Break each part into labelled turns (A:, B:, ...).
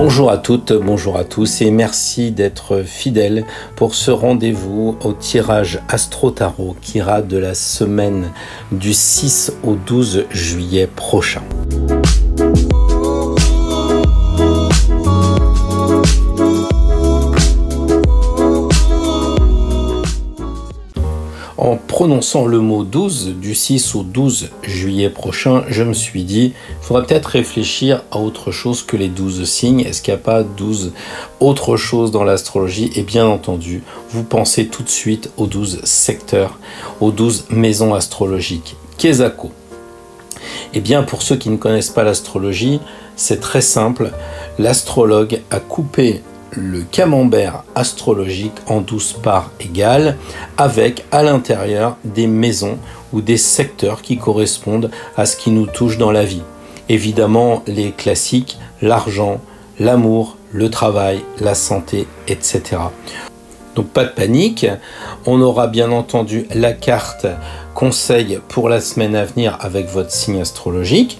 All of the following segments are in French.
A: Bonjour à toutes, bonjour à tous et merci d'être fidèles pour ce rendez-vous au tirage Astro Tarot qui ira de la semaine du 6 au 12 juillet prochain. En prononçant le mot 12 du 6 au 12 juillet prochain, je me suis dit, il faudra peut-être réfléchir à autre chose que les 12 signes. Est-ce qu'il n'y a pas 12 autres choses dans l'astrologie? Et bien entendu, vous pensez tout de suite aux 12 secteurs, aux 12 maisons astrologiques. Kesako. Eh bien, pour ceux qui ne connaissent pas l'astrologie, c'est très simple. L'astrologue a coupé le camembert astrologique en 12 parts égales avec à l'intérieur des maisons ou des secteurs qui correspondent à ce qui nous touche dans la vie. Évidemment, les classiques, l'argent, l'amour, le travail, la santé, etc. Donc pas de panique, on aura bien entendu la carte conseil pour la semaine à venir avec votre signe astrologique.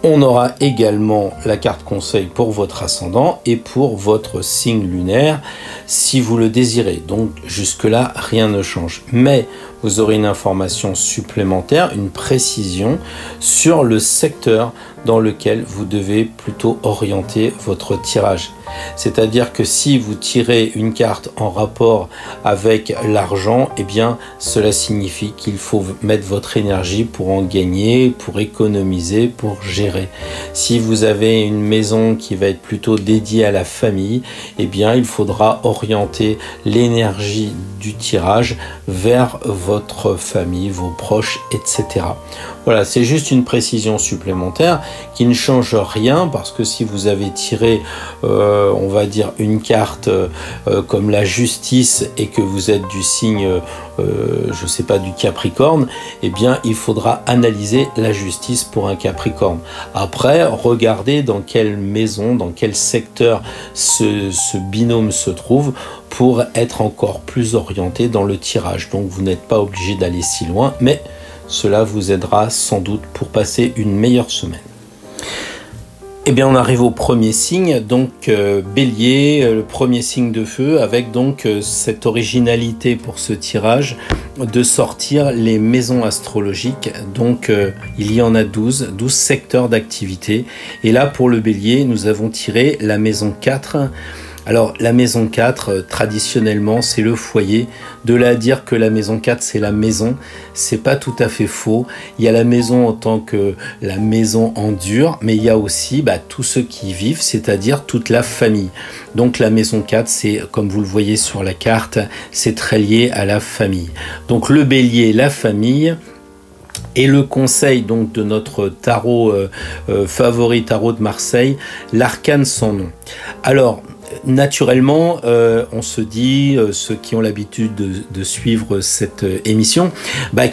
A: On aura également la carte conseil pour votre ascendant et pour votre signe lunaire si vous le désirez. Donc jusque-là, rien ne change. Mais vous aurez une information supplémentaire, une précision sur le secteur dans lequel vous devez plutôt orienter votre tirage. C'est-à-dire que si vous tirez une carte en rapport avec l'argent, eh bien cela signifie qu'il faut mettre votre énergie pour en gagner, pour économiser, pour gérer. Si vous avez une maison qui va être plutôt dédiée à la famille, eh bien il faudra orienter l'énergie du tirage vers votre famille, vos proches, etc. Voilà, c'est juste une précision supplémentaire qui ne change rien parce que si vous avez tiré, on va dire, une carte comme la justice et que vous êtes du signe, je sais pas, du Capricorne, eh bien, il faudra analyser la justice pour un Capricorne. Après, regardez dans quelle maison, dans quel secteur ce binôme se trouve pour être encore plus orienté dans le tirage. Donc, vous n'êtes pas obligé d'aller si loin, mais cela vous aidera sans doute pour passer une meilleure semaine. Eh bien, on arrive au premier signe, donc Bélier, le premier signe de feu, avec donc cette originalité pour ce tirage de sortir les maisons astrologiques. Donc, il y en a 12 secteurs d'activité. Et là, pour le Bélier, nous avons tiré la maison 4. Alors, la maison 4, traditionnellement, c'est le foyer. De là à dire que la maison 4, c'est la maison, c'est pas tout à fait faux. Il y a la maison en tant que la maison en dur, mais il y a aussi tous ceux qui y vivent, c'est-à-dire toute la famille. Donc, la maison 4, c'est, comme vous le voyez sur la carte, c'est très lié à la famille. Donc, le Bélier, la famille. Et le conseil donc de notre tarot favori, tarot de Marseille, l'arcane sans nom. Alors, naturellement, on se dit, ceux qui ont l'habitude de suivre cette émission,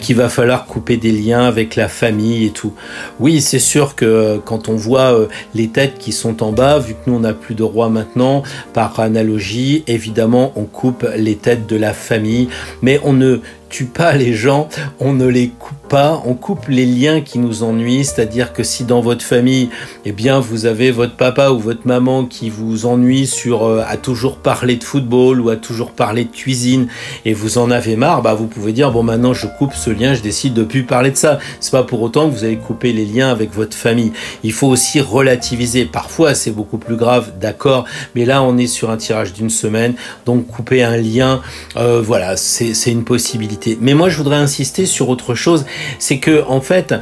A: qu'il va falloir couper des liens avec la famille et tout. Oui, c'est sûr que quand on voit les têtes qui sont en bas, vu que nous on n'a plus de roi maintenant, par analogie, évidemment, on coupe les têtes de la famille, mais on ne tue pas les gens, on ne les coupe pas, on coupe les liens qui nous ennuient, c'est-à-dire que si dans votre famille, eh bien, vous avez votre papa ou votre maman qui vous ennuie sur à toujours parler de football ou à toujours parler de cuisine et vous en avez marre, vous pouvez dire bon, maintenant je coupe ce lien, je décide de plus parler de ça. C'est pas pour autant que vous allez couper les liens avec votre famille. Il faut aussi relativiser. Parfois c'est beaucoup plus grave, d'accord, mais là on est sur un tirage d'une semaine, donc couper un lien, voilà, c'est une possibilité. Mais moi je voudrais insister sur autre chose, c'est que en fait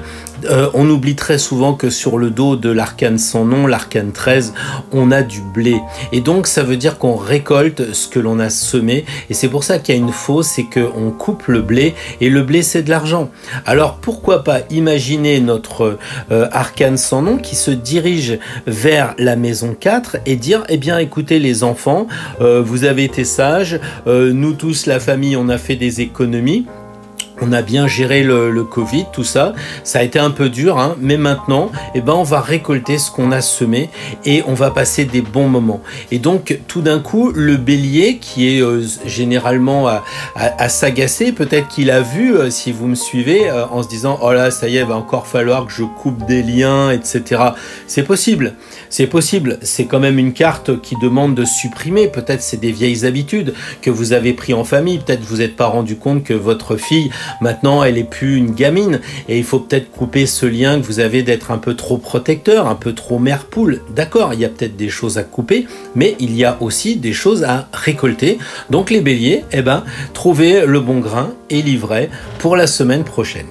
A: on oublie très souvent que sur le dos de l'arcane sans nom, l'arcane 13, on a du blé. Et donc ça veut dire qu'on récolte ce que l'on a semé. Et c'est pour ça qu'il y a une fausse, c'est qu'on coupe le blé. Et le blé, c'est de l'argent. Alors pourquoi pas imaginer notre arcane sans nom qui se dirige vers la maison 4 et dire, eh bien écoutez les enfants, vous avez été sages, nous tous la famille on a fait des économies. On a bien géré le Covid, tout ça. Ça a été un peu dur, hein, mais maintenant, eh ben, on va récolter ce qu'on a semé et on va passer des bons moments. Et donc, tout d'un coup, le bélier, qui est généralement à s'agacer, peut-être qu'il a vu, si vous me suivez, en se disant « Oh là, ça y est, il va encore falloir que je coupe des liens, etc. » C'est possible. C'est possible. C'est quand même une carte qui demande de supprimer. Peut-être c'est des vieilles habitudes que vous avez pris en famille. Peut-être vous n'êtes pas rendu compte que votre fille, maintenant, elle est plus une gamine et il faut peut-être couper ce lien que vous avez d'être un peu trop protecteur, un peu trop mère-poule. D'accord, il y a peut-être des choses à couper, mais il y a aussi des choses à récolter. Donc les béliers, eh ben, trouvez le bon grain et livrez pour la semaine prochaine.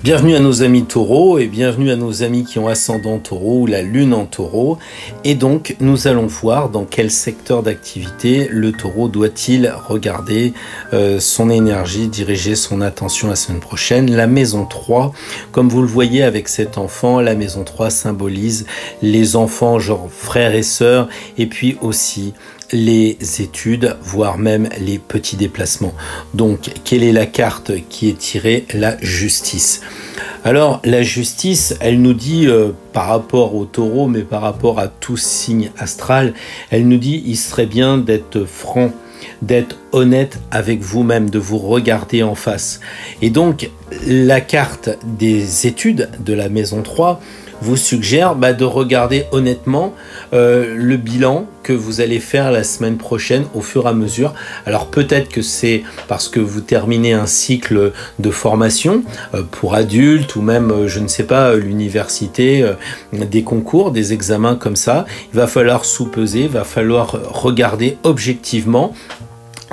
A: Bienvenue à nos amis taureaux et bienvenue à nos amis qui ont ascendant taureau ou la lune en taureau. Et donc, nous allons voir dans quel secteur d'activité le taureau doit-il regarder son énergie, diriger son attention la semaine prochaine. La maison 3, comme vous le voyez avec cet enfant, la maison 3 symbolise les enfants, genre frères et sœurs, et puis aussi les études, voire même les petits déplacements. Donc, quelle est la carte qui est tirée? La justice. Alors, la justice, elle nous dit, par rapport au taureau, mais par rapport à tout signe astral, elle nous dit, il serait bien d'être franc, d'être honnête avec vous-même, de vous regarder en face. Et donc, la carte des études de la maison 3 vous suggère de regarder honnêtement le bilan que vous allez faire la semaine prochaine au fur et à mesure. Alors peut-être que c'est parce que vous terminez un cycle de formation pour adultes ou même, je ne sais pas, l'université, des concours, des examens comme ça. Il va falloir sous-peser, il va falloir regarder objectivement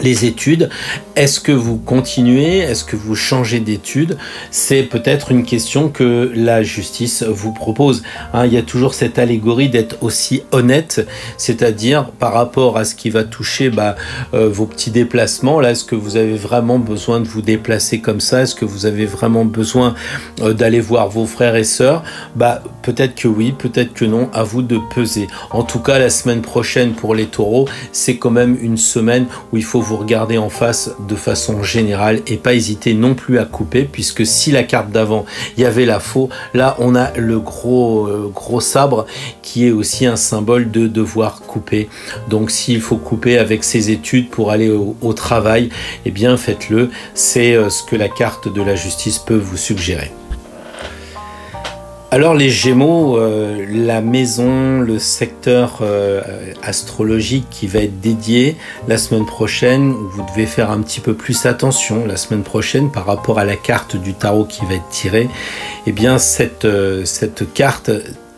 A: les études. Est-ce que vous continuez? Est-ce que vous changez d'études? C'est peut-être une question que la justice vous propose. Il y a toujours cette allégorie d'être aussi honnête, c'est-à-dire par rapport à ce qui va toucher vos petits déplacements. Là, est-ce que vous avez vraiment besoin de vous déplacer comme ça? Est-ce que vous avez vraiment besoin d'aller voir vos frères et sœurs? Peut-être que oui, peut-être que non. À vous de peser. En tout cas, la semaine prochaine pour les taureaux, c'est quand même une semaine où il faut vous regarder en face de façon générale et pas hésiter non plus à couper, puisque si la carte d'avant il y avait la faux, là on a le gros sabre qui est aussi un symbole de devoir couper. Donc s'il faut couper avec ses études pour aller au travail, eh bien faites-le. C'est ce que la carte de la justice peut vous suggérer. Alors les Gémeaux, la maison, le secteur astrologique qui va être dédié la semaine prochaine, où vous devez faire un petit peu plus attention la semaine prochaine par rapport à la carte du tarot qui va être tirée, eh bien cette carte,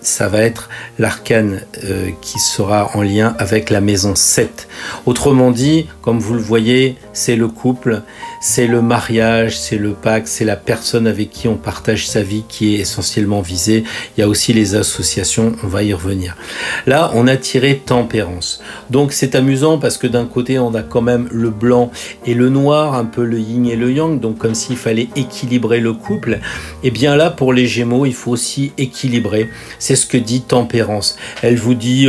A: ça va être l'arcane qui sera en lien avec la maison 7. Autrement dit, comme vous le voyez, c'est le couple, c'est le mariage, c'est le pacte, c'est la personne avec qui on partage sa vie qui est essentiellement visée. Il y a aussi les associations, on va y revenir. Là, on a tiré tempérance. Donc c'est amusant parce que d'un côté, on a quand même le blanc et le noir, un peu le yin et le yang, donc comme s'il fallait équilibrer le couple. Et bien là, pour les Gémeaux, il faut aussi équilibrer. C'est ce que dit tempérance. Elle vous dit,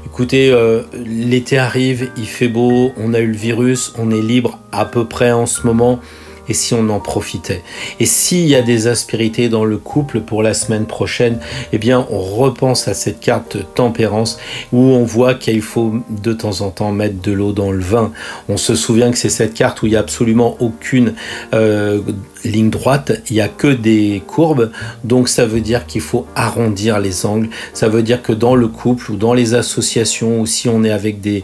A: écoutez, l'été arrive, il fait beau, on a eu le virus, on est libre à peu près en ce moment. Et si on en profitait? Et s'il y a des aspérités dans le couple pour la semaine prochaine, eh bien on repense à cette carte tempérance où on voit qu'il faut de temps en temps mettre de l'eau dans le vin. On se souvient que c'est cette carte où il n'y a absolument aucune ligne droite, il n'y a que des courbes, donc ça veut dire qu'il faut arrondir les angles. Ça veut dire que dans le couple ou dans les associations ou si on est avec des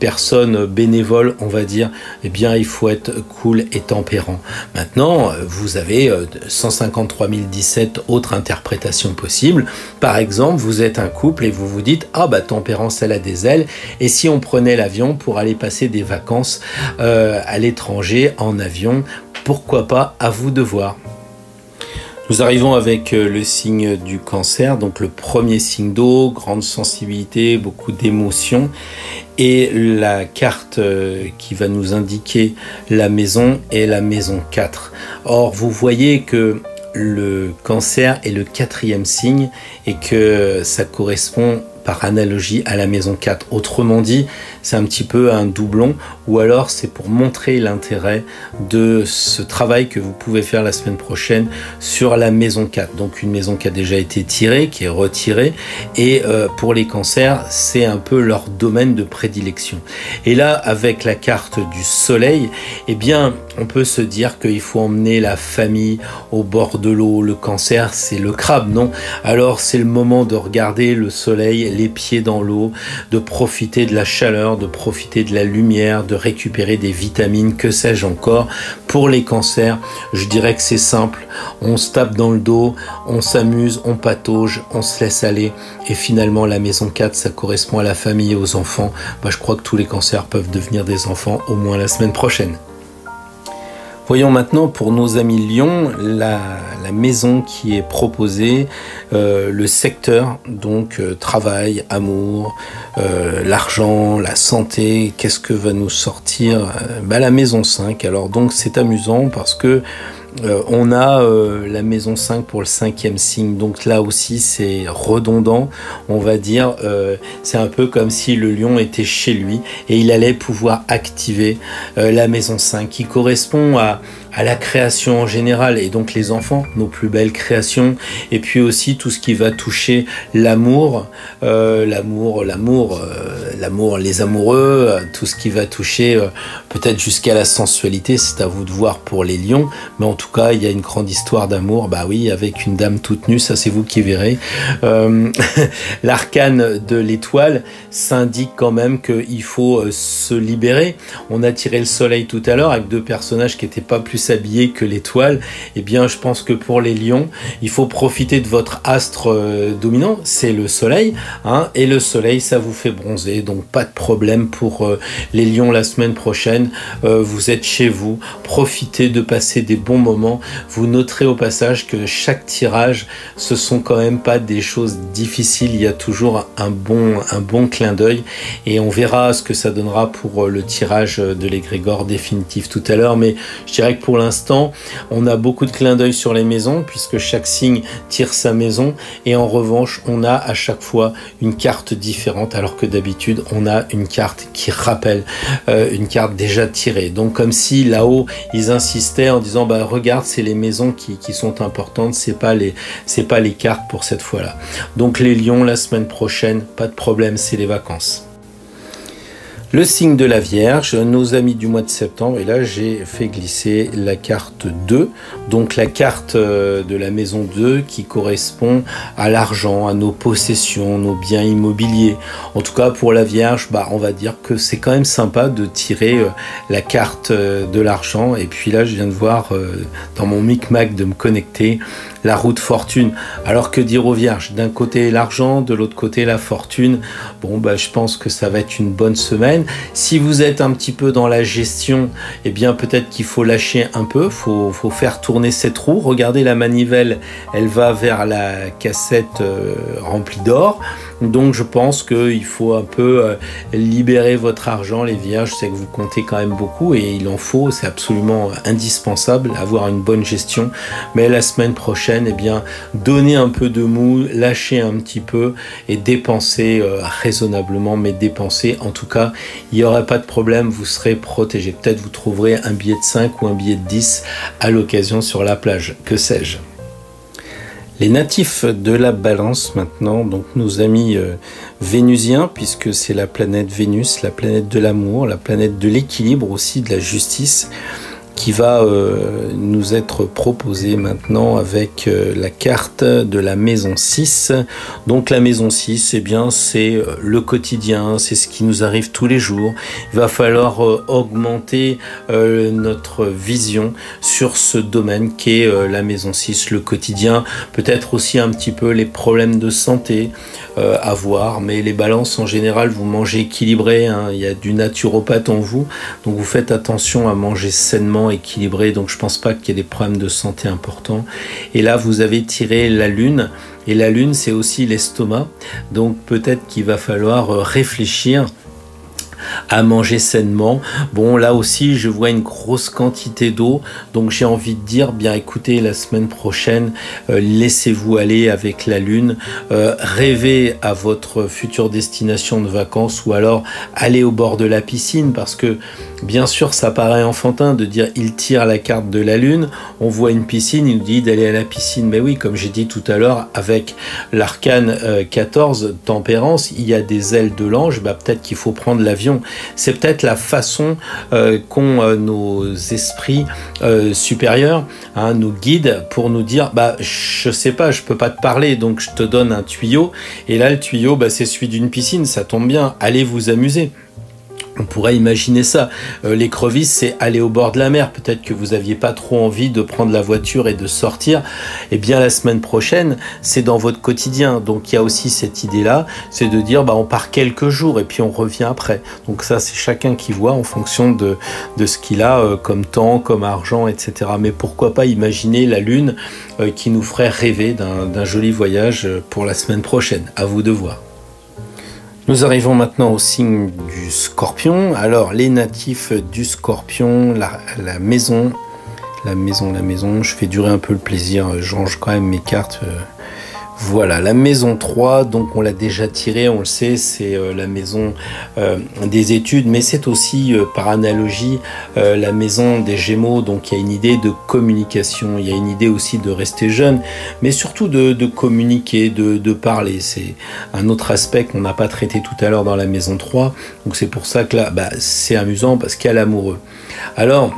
A: personnes bénévoles, on va dire, eh bien il faut être cool et tempérant. Maintenant, vous avez 153 017 autres interprétations possibles. Par exemple, vous êtes un couple et vous vous dites « Ah tempérance, elle a des ailes. Et si on prenait l'avion pour aller passer des vacances à l'étranger en avion, pourquoi pas, à vous de voir ». Nous arrivons avec le signe du Cancer, donc le premier signe d'eau, grande sensibilité, beaucoup d'émotions. Et la carte qui va nous indiquer la maison est la maison 4. Or, vous voyez que le Cancer est le 4e signe et que ça correspond par analogie à la maison 4. Autrement dit, c'est un petit peu un doublon, ou alors c'est pour montrer l'intérêt de ce travail que vous pouvez faire la semaine prochaine sur la maison 4. Donc une maison qui a déjà été tirée, qui est retirée, et pour les cancers, c'est un peu leur domaine de prédilection. Et là, avec la carte du soleil, eh bien, on peut se dire qu'il faut emmener la famille au bord de l'eau. Le cancer, c'est le crabe, non? Alors, c'est le moment de regarder le soleil, les pieds dans l'eau, de profiter de la chaleur, de profiter de la lumière, de récupérer des vitamines, que sais-je encore. Pour les cancers, je dirais que c'est simple. On se tape dans le dos, on s'amuse, on patauge, on se laisse aller. Et finalement, la maison 4, ça correspond à la famille et aux enfants. Je crois que tous les cancers peuvent devenir des enfants, au moins la semaine prochaine. Voyons maintenant pour nos amis Lions la maison qui est proposée, le secteur, donc travail, amour, l'argent, la santé. Qu'est-ce que va nous sortir la maison 5. Alors donc c'est amusant parce que on a la maison 5 pour le 5e signe, donc là aussi c'est redondant, on va dire, c'est un peu comme si le lion était chez lui et il allait pouvoir activer la maison 5 qui correspond à la création en général, et donc les enfants, nos plus belles créations, et puis aussi tout ce qui va toucher l'amour, les amoureux, tout ce qui va toucher peut-être jusqu'à la sensualité, c'est à vous de voir pour les lions, mais en tout cas il y a une grande histoire d'amour, bah oui, avec une dame toute nue, ça c'est vous qui verrez. L'arcane de l'étoile s'indique quand même qu'il faut se libérer. On a tiré le soleil tout à l'heure avec deux personnages qui n'étaient pas plus habillés que l'étoile. Eh bien je pense que pour les lions, il faut profiter de votre astre dominant, c'est le soleil, hein, et le soleil ça vous fait bronzer, donc pas de problème pour les lions la semaine prochaine. Vous êtes chez vous, profitez de passer des bons moments. Vous noterez au passage que chaque tirage, ce sont quand même pas des choses difficiles, il y a toujours un bon clin d'œil, et on verra ce que ça donnera pour le tirage de l'égrégore définitif tout à l'heure, mais je dirais que pour l'instant, on a beaucoup de clins d'œil sur les maisons, puisque chaque signe tire sa maison, et en revanche, on a à chaque fois une carte différente, alors que d'habitude, on a une carte qui rappelle une carte déjà tirée. Donc comme si là-haut, ils insistaient en disant, bah regarde, c'est les maisons qui sont importantes, c'est pas les cartes pour cette fois-là. Donc les lions, la semaine prochaine, pas de problème, c'est les vacances. Le signe de la Vierge, nos amis du mois de septembre, et là j'ai fait glisser la carte 2, donc la carte de la maison 2 qui correspond à l'argent, à nos possessions, nos biens immobiliers. En tout cas pour la Vierge, on va dire que c'est quand même sympa de tirer la carte de l'argent, et puis là je viens de voir dans mon micmac de me connecter la roue de fortune. Alors que dire aux Vierges? D'un côté l'argent, de l'autre côté la fortune. Bon, je pense que ça va être une bonne semaine. Si vous êtes un petit peu dans la gestion, eh bien peut-être qu'il faut lâcher un peu, faut faire tourner cette roue. Regardez la manivelle, elle va vers la cassette remplie d'or. Donc je pense qu'il faut un peu libérer votre argent, les Vierges. Je sais que vous comptez quand même beaucoup et il en faut, c'est absolument indispensable, avoir une bonne gestion. Mais la semaine prochaine, eh bien, donnez un peu de mou, lâchez un petit peu et dépensez raisonnablement, mais dépensez. En tout cas, il n'y aura pas de problème, vous serez protégé. Peut-être vous trouverez un billet de 5 ou un billet de 10 à l'occasion sur la plage, que sais-je. Les natifs de la Balance maintenant, donc nos amis vénusiens, puisque c'est la planète Vénus, la planète de l'amour, la planète de l'équilibre aussi, de la justice, qui va nous être proposée maintenant avec la carte de la maison 6. Donc la maison 6, eh bien, c'est le quotidien, c'est ce qui nous arrive tous les jours. Il va falloir augmenter notre vision sur ce domaine qu'est la maison 6, le quotidien, peut-être aussi un petit peu les problèmes de santé à voir, mais les balances en général, vous mangez équilibré, hein, il y a du naturopathe en vous, donc vous faites attention à manger sainement, équilibré, donc je pense pas qu'il y ait des problèmes de santé importants. Et là vous avez tiré la lune, et la lune c'est aussi l'estomac, donc peut-être qu'il va falloir réfléchir à manger sainement. Bon, là aussi, je vois une grosse quantité d'eau, donc j'ai envie de dire, bien écoutez, la semaine prochaine, laissez-vous aller avec la lune, rêvez à votre future destination de vacances ou alors allez au bord de la piscine, parce que bien sûr, ça paraît enfantin de dire il tire la carte de la lune, on voit une piscine, il nous dit d'aller à la piscine. Mais oui, comme j'ai dit tout à l'heure, avec l'arcane 14, tempérance, il y a des ailes de l'ange, bah, peut-être qu'il faut prendre l'avion. C'est peut-être la façon qu'ont nos esprits supérieurs, hein, nos guides, pour nous dire, bah, je sais pas, je peux pas te parler, donc je te donne un tuyau, et là, le tuyau, bah, c'est celui d'une piscine, ça tombe bien, allez vous amuser. On pourrait imaginer ça. L'écrevisse, c'est aller au bord de la mer. Peut-être que vous n'aviez pas trop envie de prendre la voiture et de sortir. Eh bien, la semaine prochaine, c'est dans votre quotidien. Donc, il y a aussi cette idée-là, c'est de dire, bah, on part quelques jours et puis on revient après. Donc ça, c'est chacun qui voit en fonction de ce qu'il a comme temps, comme argent, etc. Mais pourquoi pas imaginer la lune qui nous ferait rêver d'un joli voyage pour la semaine prochaine. À vous de voir. Nous arrivons maintenant au signe du Scorpion. Alors, les natifs du Scorpion, la maison, je fais durer un peu le plaisir, je range quand même mes cartes. Voilà, la maison 3, donc on l'a déjà tiré, on le sait, c'est la maison des études, mais c'est aussi, par analogie, la maison des Gémeaux, donc il y a une idée de communication, il y a une idée aussi de rester jeune, mais surtout de communiquer, de parler. C'est un autre aspect qu'on n'a pas traité tout à l'heure dans la maison 3, donc c'est pour ça que là, bah, c'est amusant, parce qu'il y a l'amoureux. Alors,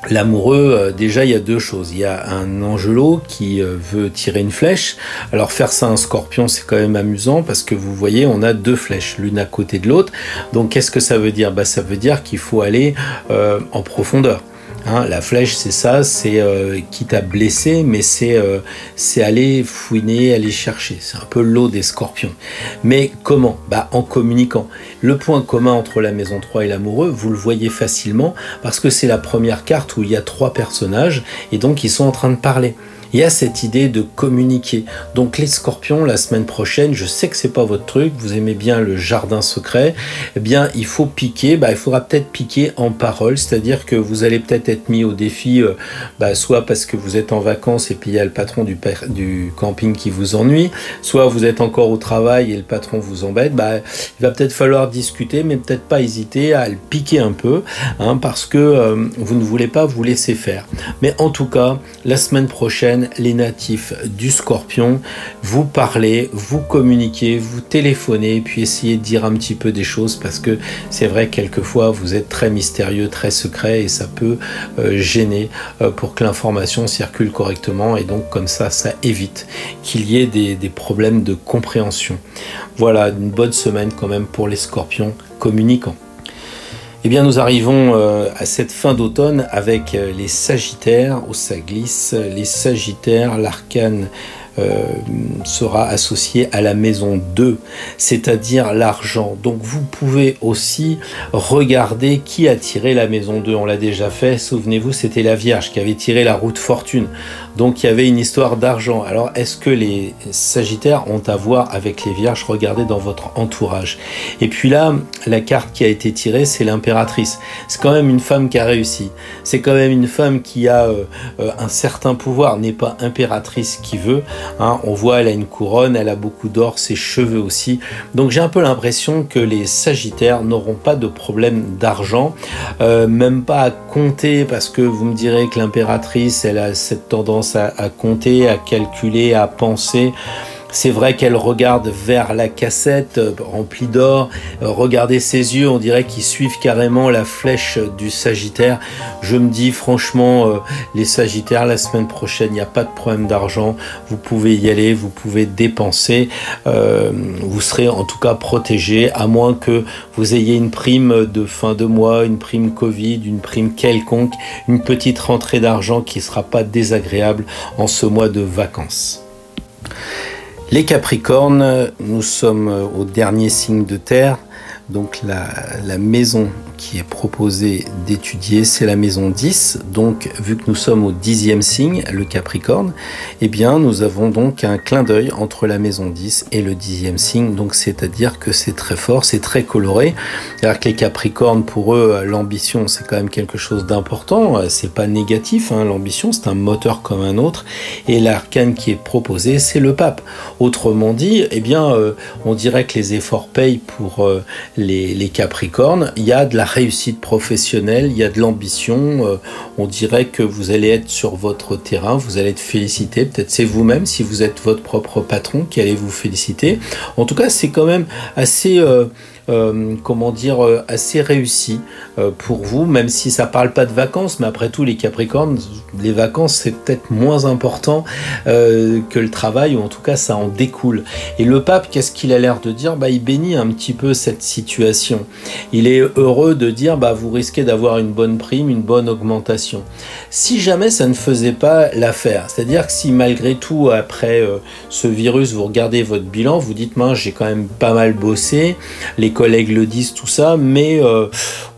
A: l'amoureux, déjà il y a deux choses. Il y a un angelo qui veut tirer une flèche. Alors faire ça à un scorpion, c'est quand même amusant parce que vous voyez, on a deux flèches, l'une à côté de l'autre. Donc qu'est-ce que ça veut dire? Bah, ça veut dire qu'il faut aller en profondeur. Hein, la flèche, c'est ça, c'est quitte à blesser, mais c'est aller fouiner, aller chercher. C'est un peu l'eau des scorpions. Mais comment? Bah, en communiquant. Le point commun entre la maison 3 et l'amoureux, vous le voyez facilement, parce que c'est la première carte où il y a trois personnages, et donc ils sont en train de parler. Il y a cette idée de communiquer. Donc les scorpions, la semaine prochaine, je sais que c'est pas votre truc, vous aimez bien le jardin secret, eh bien il faut piquer, bah, il faudra peut-être piquer en parole, c'est-à-dire que vous allez peut-être être mis au défi, soit parce que vous êtes en vacances et puis il y a le patron du camping qui vous ennuie, soit vous êtes encore au travail et le patron vous embête, bah, il va peut-être falloir discuter, mais peut-être pas hésiter à le piquer un peu, hein, parce que vous ne voulez pas vous laisser faire. Mais en tout cas, la semaine prochaine, les natifs du Scorpion, vous parlez, vous communiquez, vous téléphonez, puis essayez de dire un petit peu des choses, parce que c'est vrai que quelquefois vous êtes très mystérieux, très secret, et ça peut gêner pour que l'information circule correctement, et donc comme ça évite qu'il y ait des problèmes de compréhension. Voilà, une bonne semaine quand même pour les Scorpions communicants. Eh bien, nous arrivons à cette fin d'automne avec les Sagittaires, où ça glisse. Les Sagittaires, l'arcane sera associé à la maison 2, c'est-à-dire l'argent. Donc vous pouvez aussi regarder qui a tiré la maison 2. On l'a déjà fait, souvenez-vous, c'était la Vierge qui avait tiré la roue de fortune. Donc il y avait une histoire d'argent. Alors est-ce que les Sagittaires ont à voir avec les Vierges? Regardez dans votre entourage. Et puis là, la carte qui a été tirée, c'est l'impératrice. C'est quand même une femme qui a réussi. C'est quand même une femme qui a un certain pouvoir, n'est pas impératrice qui veut. Hein, on voit, elle a une couronne, elle a beaucoup d'or, ses cheveux aussi. Donc j'ai un peu l'impression que les Sagittaires n'auront pas de problème d'argent, même pas à compter, parce que vous me direz que l'impératrice, elle a cette tendance à compter, à calculer, à penser. C'est vrai qu'elle regarde vers la cassette remplie d'or. Regardez ses yeux, on dirait qu'ils suivent carrément la flèche du Sagittaire. Je me dis franchement, les Sagittaires, la semaine prochaine, il n'y a pas de problème d'argent. Vous pouvez y aller, vous pouvez dépenser. Vous serez en tout cas protégé, à moins que vous ayez une prime de fin de mois, une prime Covid, une prime quelconque, une petite rentrée d'argent qui ne sera pas désagréable en ce mois de vacances. Les Capricornes, nous sommes au dernier signe de terre, Donc la maison qui est proposée d'étudier, c'est la maison 10. Donc vu que nous sommes au 10e signe, le Capricorne, eh bien nous avons donc un clin d'œil entre la maison 10 et le 10e signe. Donc c'est-à-dire que c'est très fort, c'est très coloré. Alors que les Capricornes, pour eux, l'ambition, c'est quand même quelque chose d'important. C'est pas négatif, hein, l'ambition, c'est un moteur comme un autre. Et l'arcane qui est proposé, c'est le pape. Autrement dit, eh bien, on dirait que les efforts payent pour les Capricornes. Il y a de la réussite professionnelle, il y a de l'ambition. On dirait que vous allez être sur votre terrain, vous allez être félicité. Peut-être c'est vous-même, si vous êtes votre propre patron, qui allez vous féliciter. En tout cas, c'est quand même assez... assez réussi pour vous, même si ça parle pas de vacances, mais après tout les Capricornes, les vacances c'est peut-être moins important que le travail, ou en tout cas ça en découle. Et le pape, qu'est-ce qu'il a l'air de dire? Il bénit un petit peu cette situation. Il est heureux de dire vous risquez d'avoir une bonne prime, une bonne augmentation. Si jamais ça ne faisait pas l'affaire, c'est-à-dire que si malgré tout après ce virus vous regardez votre bilan, vous dites j'ai quand même pas mal bossé, les collègues le disent, tout ça, mais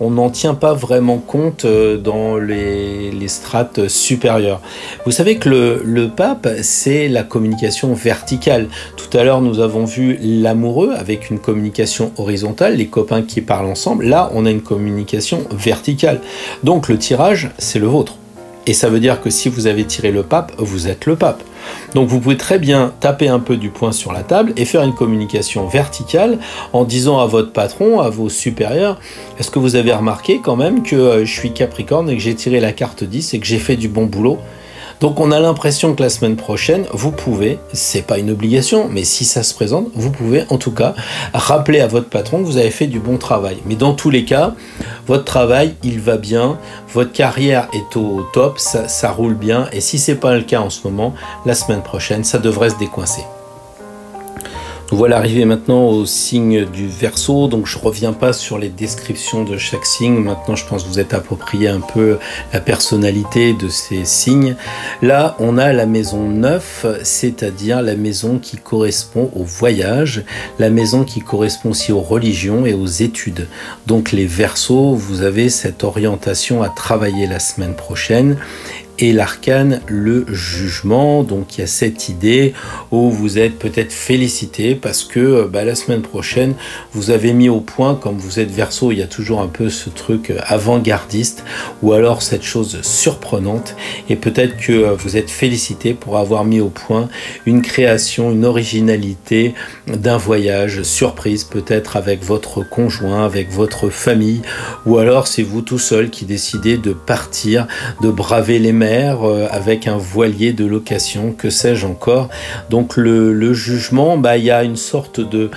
A: on n'en tient pas vraiment compte dans les strates supérieures. Vous savez que le pape, c'est la communication verticale. Tout à l'heure, nous avons vu l'amoureux avec une communication horizontale, les copains qui parlent ensemble. Là, on a une communication verticale. Donc, le tirage, c'est le vôtre. Et ça veut dire que si vous avez tiré le pape, vous êtes le pape. Donc vous pouvez très bien taper un peu du poing sur la table et faire une communication verticale en disant à votre patron, à vos supérieurs, est-ce que vous avez remarqué quand même que je suis Capricorne et que j'ai tiré la carte 10 et que j'ai fait du bon boulot? Donc on a l'impression que la semaine prochaine, vous pouvez, c'est pas une obligation, mais si ça se présente, vous pouvez en tout cas rappeler à votre patron que vous avez fait du bon travail. Mais dans tous les cas, votre travail, il va bien, votre carrière est au top, ça roule bien, et si c'est pas le cas en ce moment, la semaine prochaine, ça devrait se décoincer. Nous voilà arrivés maintenant au signe du Verseau, donc je reviens pas sur les descriptions de chaque signe. Maintenant, je pense que vous êtes approprié un peu la personnalité de ces signes. Là, on a la maison 9, c'est-à-dire la maison qui correspond au voyage, la maison qui correspond aussi aux religions et aux études. Donc les Verseaux, vous avez cette orientation à travailler la semaine prochaine. Et l'arcane, le jugement, donc il y a cette idée où vous êtes peut-être félicité parce que la semaine prochaine, vous avez mis au point, comme vous êtes Verseau, il y a toujours un peu ce truc avant-gardiste, ou alors cette chose surprenante, et peut-être que vous êtes félicité pour avoir mis au point une création, une originalité d'un voyage surprise, peut-être avec votre conjoint, avec votre famille, ou alors c'est vous tout seul qui décidez de partir, de braver les mers, avec un voilier de location, que sais-je encore. Donc le jugement, il y a une sorte de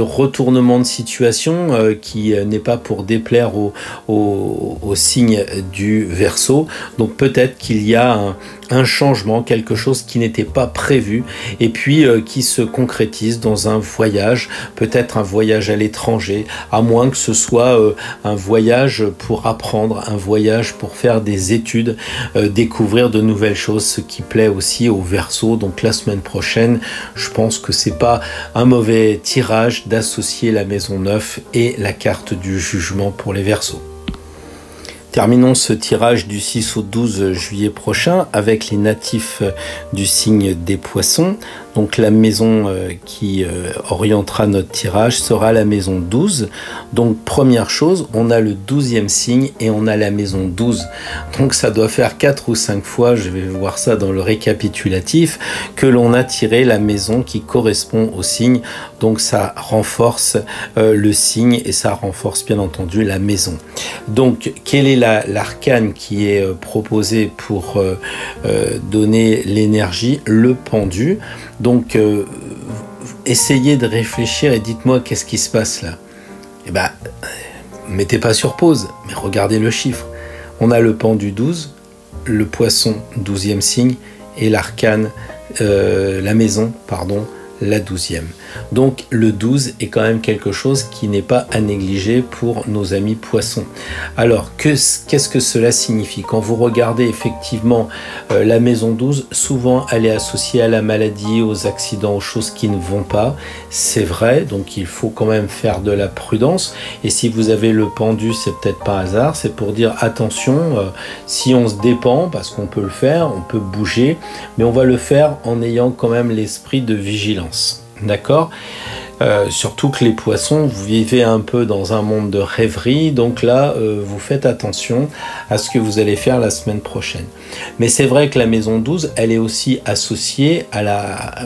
A: retournement de situation qui n'est pas pour déplaire au signe du Verseau. Donc peut-être qu'il y a un changement, quelque chose qui n'était pas prévu et puis qui se concrétise dans un voyage, peut-être un voyage à l'étranger, à moins que ce soit un voyage pour apprendre, un voyage pour faire des études, découvrir de nouvelles choses, ce qui plaît aussi au Verseau. Donc la semaine prochaine, je pense que c'est pas un mauvais tirage d'associer la maison 9 et la carte du jugement pour les Verseaux. Terminons ce tirage du 6 au 12 juillet prochain avec les natifs du signe des Poissons. Donc la maison qui orientera notre tirage sera la maison 12. Donc première chose, on a le 12e signe et on a la maison 12. Donc ça doit faire 4 ou 5 fois, je vais voir ça dans le récapitulatif, que l'on a tiré la maison qui correspond au signe. Donc ça renforce le signe et ça renforce bien entendu la maison. Donc quelle est l'arcane qui est proposée pour donner l'énergie? Le pendu. Donc, essayez de réfléchir et dites-moi qu'est-ce qui se passe là. Mettez pas sur pause, mais regardez le chiffre. On a le pendu 12, le poisson 12e signe et l'arcane, la maison, la 12e. Donc le 12 est quand même quelque chose qui n'est pas à négliger pour nos amis poissons. Alors qu'est-ce que cela signifie? Quand vous regardez effectivement la maison 12, souvent elle est associée à la maladie, aux accidents, aux choses qui ne vont pas. C'est vrai, donc il faut quand même faire de la prudence. Et si vous avez le pendu, c'est peut-être pas hasard, c'est pour dire attention, si on se dépend, parce qu'on peut le faire, on peut bouger, mais on va le faire en ayant quand même l'esprit de vigilance. D'accord? Surtout que les poissons, vous vivez un peu dans un monde de rêverie, donc là, vous faites attention à ce que vous allez faire la semaine prochaine. Mais c'est vrai que la maison 12, elle est aussi associée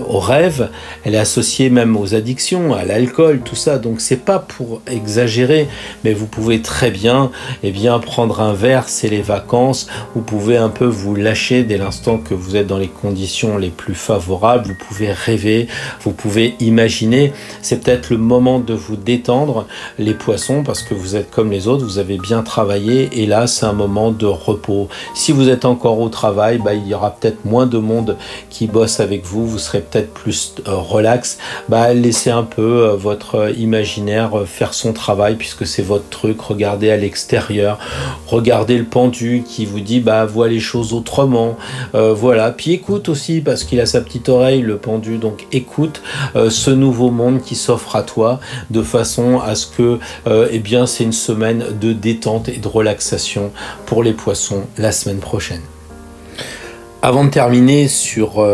A: au rêve, elle est associée même aux addictions, à l'alcool, tout ça. Donc c'est pas pour exagérer, mais vous pouvez très bien, prendre un verre, c'est les vacances, vous pouvez un peu vous lâcher dès l'instant que vous êtes dans les conditions les plus favorables, vous pouvez rêver, vous pouvez imaginer. C'est peut-être le moment de vous détendre, les poissons, parce que vous êtes comme les autres, vous avez bien travaillé, et là, c'est un moment de repos. Si vous êtes encore au travail, il y aura peut-être moins de monde qui bosse avec vous, vous serez peut-être plus relax. Laissez un peu votre imaginaire faire son travail, puisque c'est votre truc. Regardez à l'extérieur, regardez le pendu qui vous dit, vois les choses autrement. Voilà, puis écoute aussi, parce qu'il a sa petite oreille, le pendu, donc écoute ce nouveau monde qui s'offre à toi, de façon à ce que c'est une semaine de détente et de relaxation pour les poissons la semaine prochaine. Avant de terminer sur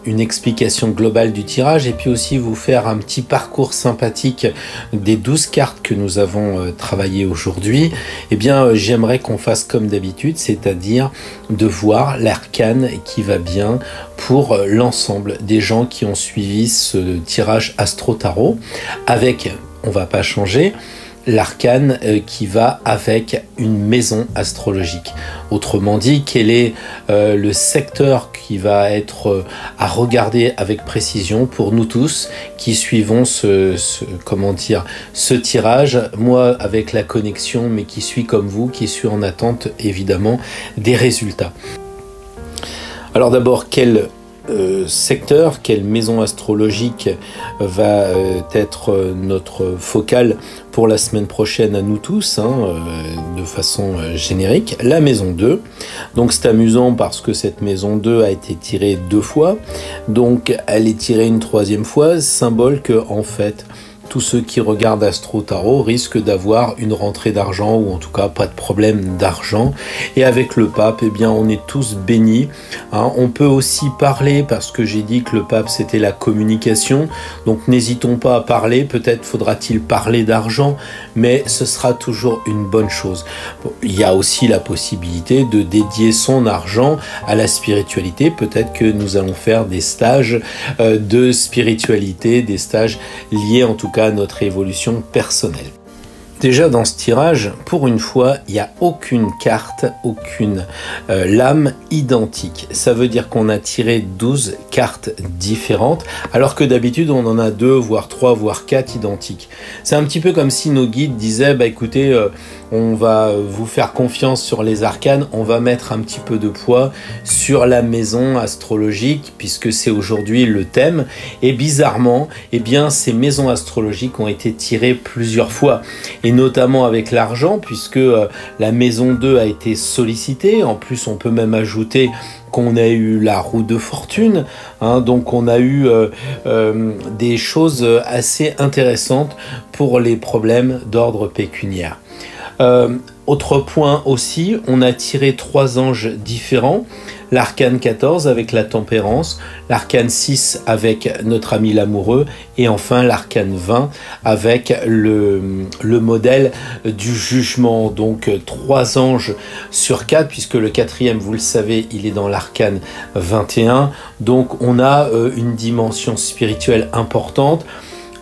A: une explication globale du tirage, et puis aussi vous faire un petit parcours sympathique des 12 cartes que nous avons travaillées aujourd'hui, j'aimerais qu'on fasse comme d'habitude, c'est-à-dire de voir l'arcane qui va bien pour l'ensemble des gens qui ont suivi ce tirage Astro Tarot, avec, on va pas changer, l'arcane qui va avec une maison astrologique. Autrement dit, quel est le secteur qui va être à regarder avec précision pour nous tous qui suivons ce tirage, moi avec la connexion, mais qui suis comme vous, qui suis en attente évidemment des résultats. Alors d'abord, quel secteur, quelle maison astrologique va être notre focale pour la semaine prochaine à nous tous, de façon générique? La maison 2. Donc c'est amusant parce que cette maison 2 a été tirée 2 fois, donc elle est tirée une 3e fois, symbole que en fait tous ceux qui regardent Astro Tarot risquent d'avoir une rentrée d'argent, ou en tout cas pas de problème d'argent. Et avec le pape, on est tous bénis. On peut aussi parler, parce que j'ai dit que le pape c'était la communication, donc n'hésitons pas à parler. Peut-être faudra-t-il parler d'argent, mais ce sera toujours une bonne chose. Il y a aussi la possibilité de dédier son argent à la spiritualité. Peut-être que nous allons faire des stages de spiritualité, des stages liés en tout cas à notre évolution personnelle. Déjà dans ce tirage, pour une fois, il n'y a aucune carte, aucune lame identique. Ça veut dire qu'on a tiré 12 cartes différentes, alors que d'habitude on en a 2, voire 3, voire 4 identiques. C'est un petit peu comme si nos guides disaient, écoutez, on va vous faire confiance sur les arcanes, on va mettre un petit peu de poids sur la maison astrologique, puisque c'est aujourd'hui le thème. Et bizarrement, ces maisons astrologiques ont été tirées plusieurs fois, et notamment avec l'argent, puisque la maison 2 a été sollicitée. En plus, on peut même ajouter qu'on a eu la roue de fortune, donc on a eu des choses assez intéressantes pour les problèmes d'ordre pécuniaire. Autre point aussi, on a tiré 3 anges différents. L'arcane 14 avec la tempérance, l'arcane 6 avec notre ami l'amoureux, et enfin l'arcane 20 avec le modèle du jugement. Donc 3 anges sur 4, puisque le 4e, vous le savez, il est dans l'arcane 21. Donc on a une dimension spirituelle importante.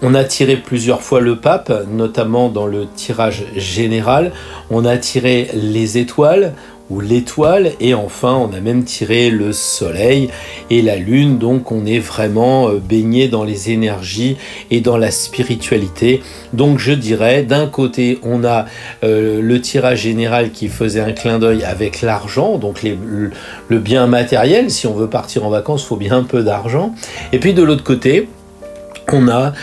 A: On a tiré plusieurs fois le pape, notamment dans le tirage général. On a tiré les étoiles, ou l'étoile, et enfin on a même tiré le soleil et la lune. Donc on est vraiment baigné dans les énergies et dans la spiritualité. Donc je dirais, d'un côté on a le tirage général qui faisait un clin d'œil avec l'argent, donc le bien matériel. Si on veut partir en vacances, il faut bien un peu d'argent. Et puis de l'autre côté, on a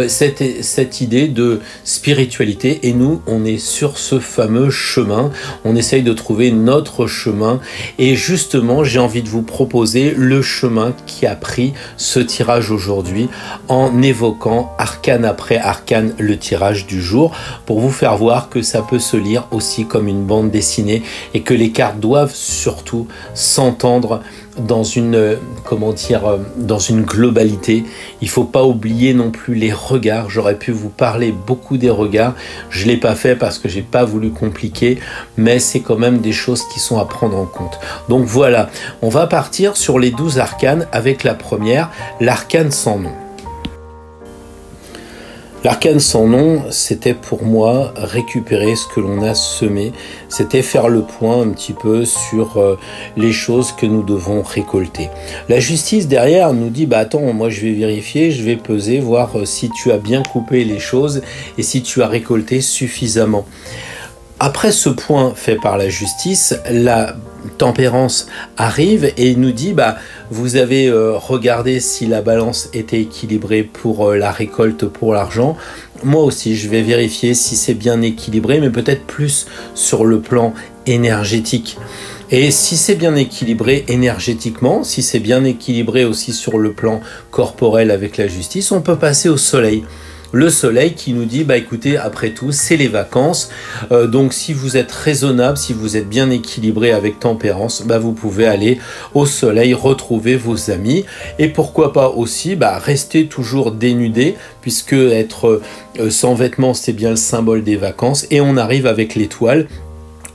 A: cette idée de spiritualité et nous, on est sur ce fameux chemin. On essaye de trouver notre chemin et justement, j'ai envie de vous proposer le chemin qui a pris ce tirage aujourd'hui en évoquant arcane après arcane le tirage du jour pour vous faire voir que ça peut se lire aussi comme une bande dessinée et que les cartes doivent surtout s'entendre dans une, dans une globalité. Il faut pas oublier non plus les regards. J'aurais pu vous parler beaucoup des regards. Je l'ai pas fait parce que j'ai pas voulu compliquer, mais c'est quand même des choses qui sont à prendre en compte. Donc voilà, on va partir sur les 12 arcanes avec la première, l'arcane sans nom. L'arcane sans nom, c'était pour moi récupérer ce que l'on a semé, c'était faire le point un petit peu sur les choses que nous devons récolter. La justice derrière nous dit, bah attends, moi je vais vérifier, je vais peser, voir si tu as bien coupé les choses et si tu as récolté suffisamment. Après ce point fait par la justice, la tempérance arrive et nous dit bah vous avez regardé si la balance était équilibrée pour la récolte, pour l'argent. Moi aussi je vais vérifier si c'est bien équilibré, mais peut-être plus sur le plan énergétique. Et si c'est bien équilibré énergétiquement, si c'est bien équilibré aussi sur le plan corporel avec la justice, on peut passer au soleil. Le soleil qui nous dit, bah écoutez, après tout, c'est les vacances. Donc si vous êtes raisonnable, si vous êtes bien équilibré avec tempérance, bah vous pouvez aller au soleil, retrouver vos amis. Et pourquoi pas aussi, bah rester toujours dénudé, puisque être sans vêtements, c'est bien le symbole des vacances. Et on arrive avec l'étoile,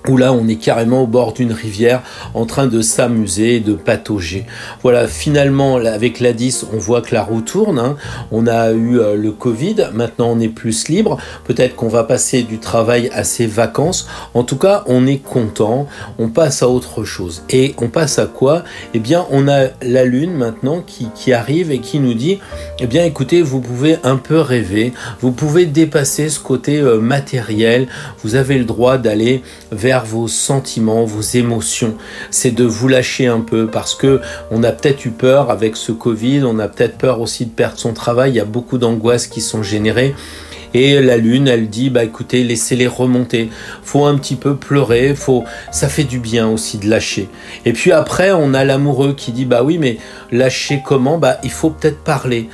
A: où là on est carrément au bord d'une rivière en train de s'amuser, de patauger. Voilà, finalement avec la 10 on voit que la roue tourne, hein. On a eu le Covid, maintenant on est plus libre, peut-être qu'on va passer du travail à ses vacances, en tout cas on est content, on passe à autre chose. Et on passe à quoi? Eh bien on a la lune maintenant qui arrive et qui nous dit, eh bien écoutez, vous pouvez un peu rêver, vous pouvez dépasser ce côté matériel, vous avez le droit d'aller vers vos sentiments, vos émotions. C'est de vous lâcher un peu parce que on a peut-être eu peur avec ce Covid, on a peut-être peur aussi de perdre son travail, il y a beaucoup d'angoisses qui sont générées. Et la lune, elle dit, bah écoutez, laissez-les remonter. Faut un petit peu pleurer, ça fait du bien aussi de lâcher. Et puis après, on a l'amoureux qui dit, bah oui, mais lâcher comment? Bah il faut peut-être parler.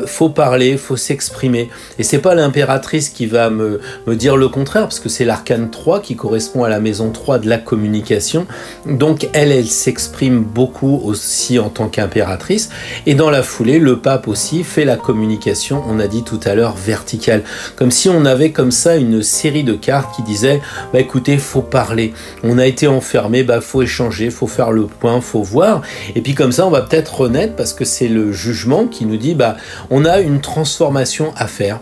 A: Faut s'exprimer. Et c'est pas l'impératrice qui va me dire le contraire, parce que c'est l'arcane 3 qui correspond à la maison 3 de la communication. Donc elle s'exprime beaucoup aussi en tant qu'impératrice. Et dans la foulée, le pape aussi fait la communication, on a dit tout à l'heure, verticale. Comme si on avait comme ça une série de cartes qui disaient bah écoutez, faut parler, on a été enfermé, bah faut échanger, faut faire le point, faut voir, et puis comme ça on va peut-être renaître parce que c'est le jugement qui nous dit bah on a une transformation à faire.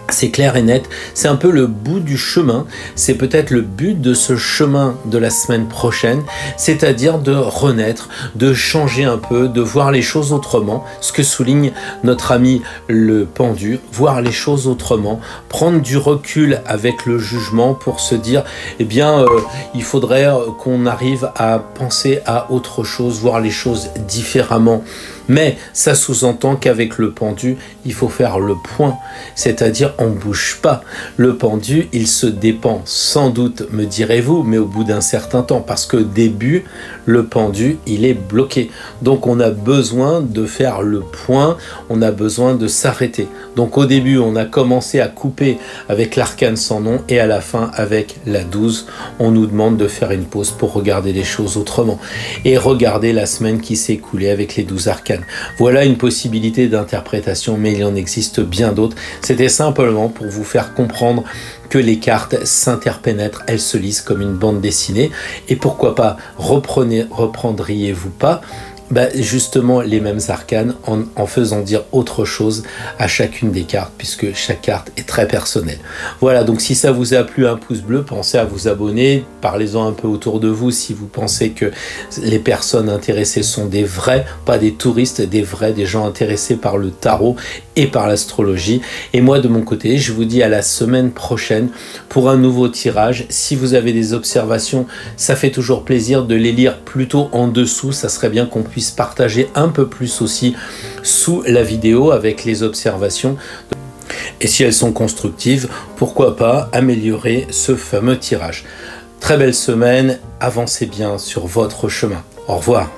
A: C'est clair et net, c'est un peu le bout du chemin, c'est peut-être le but de ce chemin de la semaine prochaine, c'est-à-dire de renaître, de changer un peu, de voir les choses autrement, ce que souligne notre ami le pendu, voir les choses autrement, prendre du recul avec le jugement pour se dire, eh bien, il faudrait qu'on arrive à penser à autre chose, voir les choses différemment. Mais ça sous-entend qu'avec le pendu, il faut faire le point, c'est-à-dire on bouge pas. Le pendu, il se dépend sans doute, me direz-vous, mais au bout d'un certain temps, parce que au début, le pendu, il est bloqué. Donc on a besoin de faire le point, on a besoin de s'arrêter. Donc au début, on a commencé à couper avec l'arcane sans nom et à la fin avec la 12, on nous demande de faire une pause pour regarder les choses autrement et regarder la semaine qui s'est écoulée avec les 12 arcanes. Voilà une possibilité d'interprétation, mais il en existe bien d'autres. C'était simplement pour vous faire comprendre que les cartes s'interpénètrent, elles se lisent comme une bande dessinée. Et pourquoi pas, reprendriez-vous pas justement les mêmes arcanes en faisant dire autre chose à chacune des cartes, puisque chaque carte est très personnelle. Voilà, donc si ça vous a plu, un pouce bleu, pensez à vous abonner, parlez-en un peu autour de vous si vous pensez que les personnes intéressées sont des vrais, pas des touristes, des vrais, des gens intéressés par le tarot et par l'astrologie. Et moi de mon côté, je vous dis à la semaine prochaine pour un nouveau tirage. Si vous avez des observations, ça fait toujours plaisir de les lire plutôt en dessous, ça serait bien qu'on puisse partager un peu plus aussi sous la vidéo avec les observations. Et si elles sont constructives, pourquoi pas améliorer ce fameux tirage. Très belle semaine, avancez bien sur votre chemin. Au revoir.